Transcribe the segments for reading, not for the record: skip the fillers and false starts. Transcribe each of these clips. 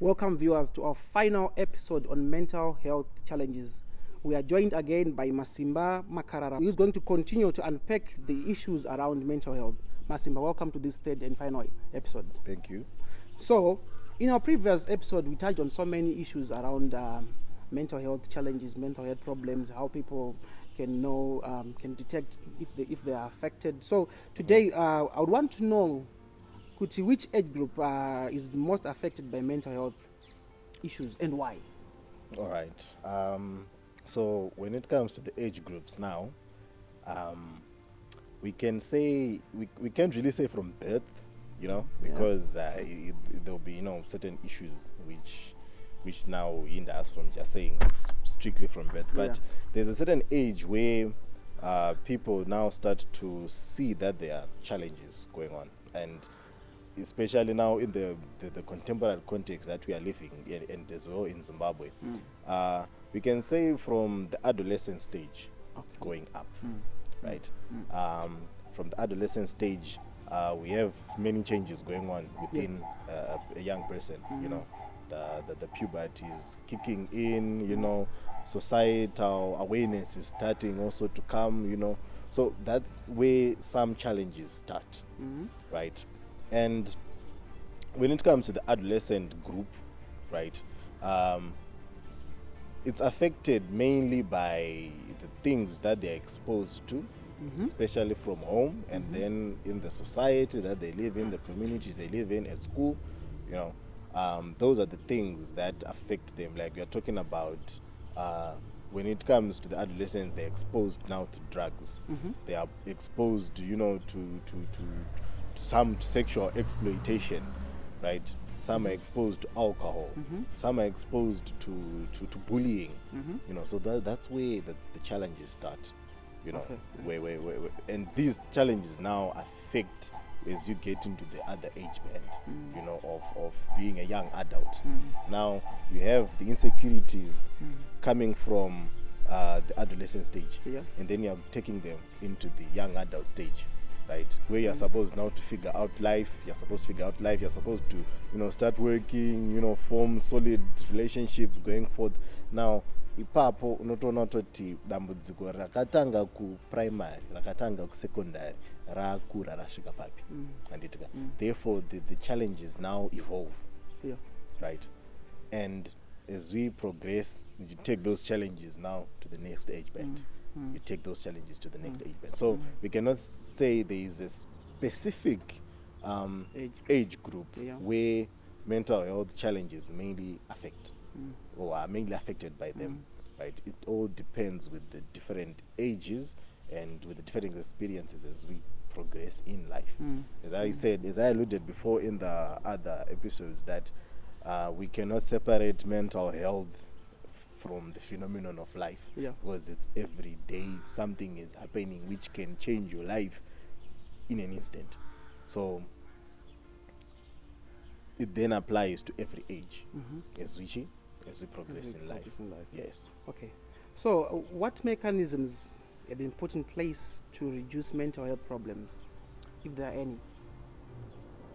Welcome viewers to our final episode on mental health challenges. We are joined again by Masimba Makarara, who is going to continue to unpack the issues around mental health. Masimba, welcome to this third and final episode. Thank you. So, in our previous episode, we touched on so many issues around mental health challenges, mental health problems, how people can know, can detect if they are affected. So today, I would want to know, Kuti, which age group is the most affected by mental health issues and why? All right. So when it comes to the age groups now, we can say we can't really say from birth, because there'll be certain issues which now hinder us from just saying it's strictly from birth. But there's a certain age where people now start to see that there are challenges going on, and especially now in the contemporary context that we are living in, and as well in Zimbabwe, we can say from the adolescent stage going up, right? From the adolescent stage, we have many changes going on within a young person. The puberty is kicking in. Societal awareness is starting also to come. So that's where some challenges start, right? And when it comes to the adolescent group, right, it's affected mainly by the things that they're exposed to, especially from home, and then in the society that they live in, the communities they live in, at school. Those are the things that affect them. Like we're talking about when it comes to the adolescents, they're exposed now to drugs. They are exposed, to some sexual exploitation, right? Some are exposed to alcohol. Some are exposed to bullying. So that's where the challenges start. Where and these challenges now affect as you get into the other age band, of being a young adult. Now you have the insecurities coming from the adolescent stage, and then you're taking them into the young adult stage, right? Where you're supposed now to figure out life. You're supposed to start working, form solid relationships going forth. Now ipapo unotoona kuti dambudziko rakatanga ku primary, rakatanga ku secondary, rakura rasvika papi. Therefore the challenges now evolve, right? And as we progress, you take those challenges now to the next age band. You take those challenges to the next age band. So we cannot say there is a specific age group where mental health challenges mainly affect or are mainly affected by them, right? It all depends with the different ages and with the different experiences as we progress in life. As I alluded before in the other episodes, that we cannot separate mental health from the phenomenon of life, because it's every day something is happening which can change your life in an instant. So it then applies to every age as we progress in life. Yes. Okay. So what mechanisms have been put in place to reduce mental health problems, if there are any?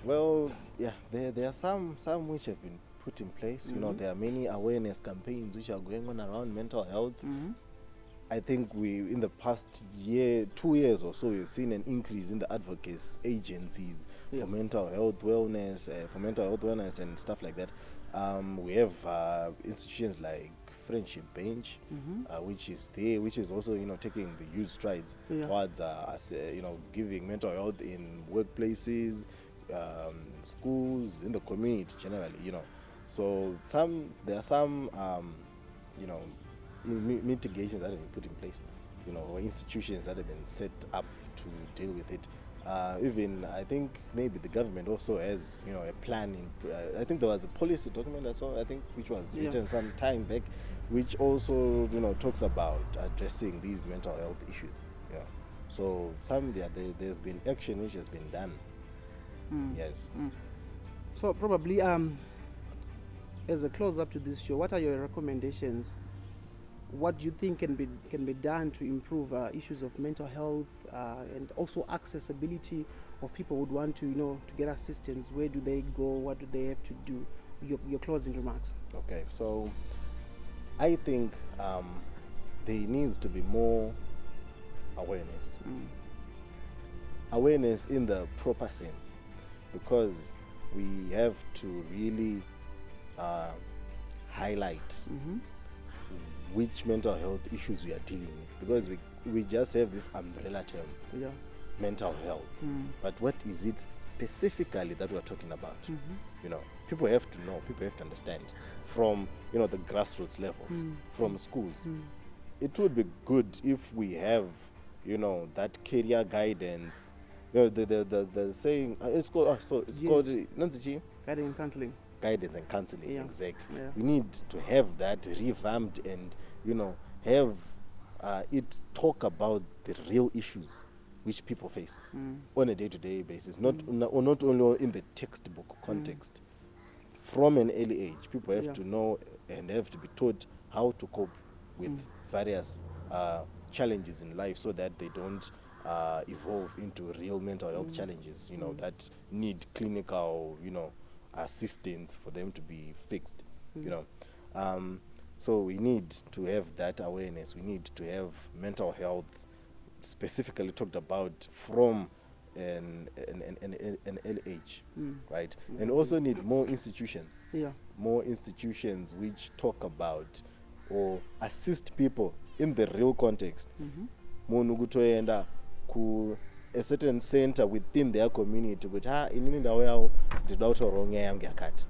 Well, there are some which have been put in place. There are many awareness campaigns which are going on around mental health. I think we, in the past 2 years or so, we've seen an increase in the advocacy agencies for mental health wellness, and stuff like that. We have institutions like Friendship Bench, which is also taking the huge strides towards giving mental health in workplaces, schools, in the community generally. So there are some mitigations that have been put in place, or institutions that have been set up to deal with it. Even I think maybe the government also has a plan. I think there was a policy document which was written some time back, which also talks about addressing these mental health issues. So there's been action which has been done. Yes. So probably as a close up to this show, what are your recommendations? What do you think can be done to improve issues of mental health and also accessibility of people who would want to to get assistance? Where do they go? What do they have to do? your closing remarks. Okay, so I think there needs to be more awareness. Awareness in the proper sense, because we have to really highlight which mental health issues we are dealing with, because we just have this umbrella term, Yeah. mental health. But what is it specifically that we're talking about? You know, people have to know, people have to understand from, you know, the grassroots levels, from schools. It would be good if we have, you know, that career guidance. You know, the saying, it's called, it's Yeah. called Nanzichi? Guiding and counseling. Guidance and counseling. Yeah. Exactly. Yeah. We need to have that revamped and, you know, have it talk about the real issues which people face on a day-to-day basis, not only in the textbook context. From an early age, people have Yeah. to know and have to be taught how to cope with various challenges in life, so that they don't evolve into real mental health challenges, you know, that need clinical, you know, assistance for them to be fixed, you know. So we need to have that awareness. We need to have mental health specifically talked about from an early age, right? And also need more institutions, Yeah. more institutions which talk about or assist people in the real context. Munhu kutoenda ku a certain center within their community kuti inini ndau yawo ndinoda kutaurawo nyaya yangu yakati,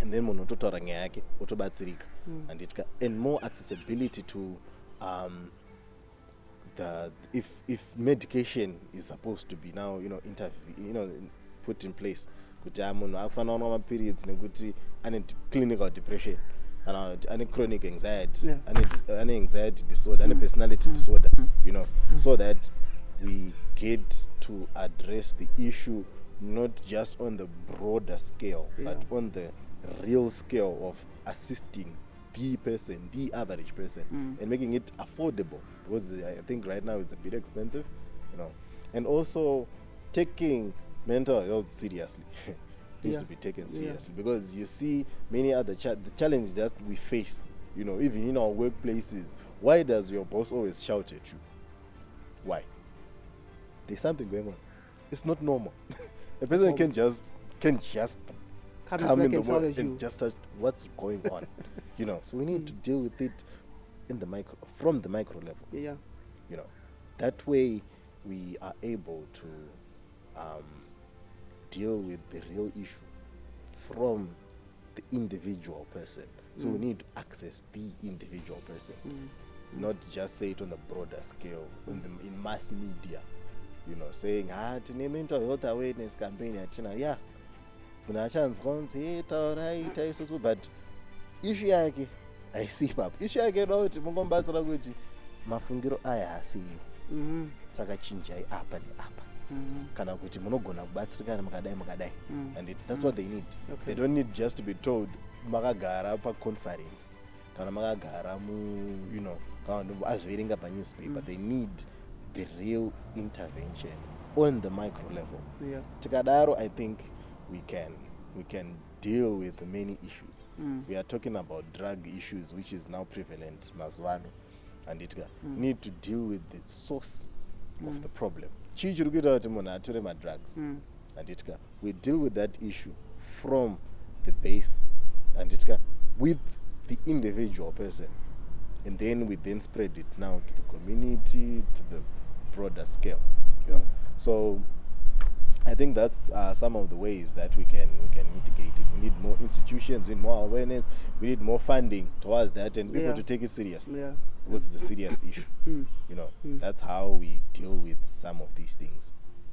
and then munhu ototaura nyaya yake otobatsirika. And more accessibility to if medication is supposed to be now, you know, put in place, kuti munhu akufanira kunwa mapirits nekuti ane clinical depression kana kuti ane chronic anxiety, Yeah. ane anxiety disorder, ane personality disorder, you know, so that we get to address the issue not just on the broader scale, but on the real scale of assisting the person, the average person, and making it affordable, because I think right now it's a bit expensive, you know. And also taking mental health seriously needs to be taken seriously, because you see many other the challenges that we face, you know, even in our workplaces. Why does your boss always shout at you? Why? There's something going on. It's not normal. A person can just come in the world and just search what's going on, you know. So we need to deal with it in the from the micro level. Yeah. You know, that way we are able to deal with the real issue from the individual person. So we need to access the individual person, not just say it on a broader scale in mass media, you know, saying tine mental health awareness campaign yatina, yeah, but issue yake aisi papo. Issue yake ndauti mungombatsira kuti mafungiro aya asiyo, saka chinjai apa neapa, kana kuti munogona kubatsirikana mukadai, and that's what they need. Okay. They don't need just to be told makagara pa conference kana makagara mu, you know, kana azverenga pa newspaper. They need the real intervention on the micro level. Yeah. Tikadaro, I think we can deal with many issues. We are talking about drug issues, which is now prevalent, Mazwano, and it need to deal with the source of the problem. Drugs, and we deal with that issue from the base, and with the individual person, and then we spread it now to the community, to the broader scale, you know. So I think that's some of the ways that we can mitigate it. We need more institutions, we need more awareness, we need more funding towards that, and people to take it seriously. Yeah. Because it's a serious issue. You know, that's how we deal with some of these things.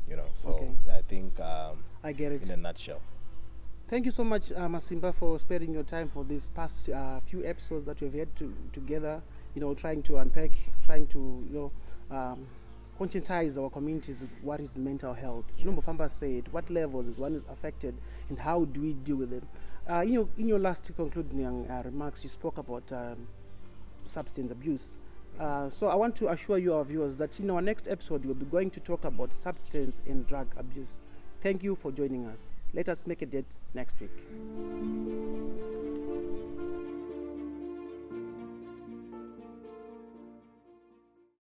You know, so Okay. I think I get it. in a nutshell. Thank you so much, Masimba, for sparing your time for these past few episodes that we've had together. You know, trying to unpack, trying to, you know, conscientize our communities with what is mental health. Chinombo Famba said, what levels is one is affected, and how do we deal with it? In your last concluding remarks, you spoke about substance abuse. So I want to assure you, our viewers, that in our next episode, we'll be going to talk about substance and drug abuse. Thank you for joining us. Let us make a date next week.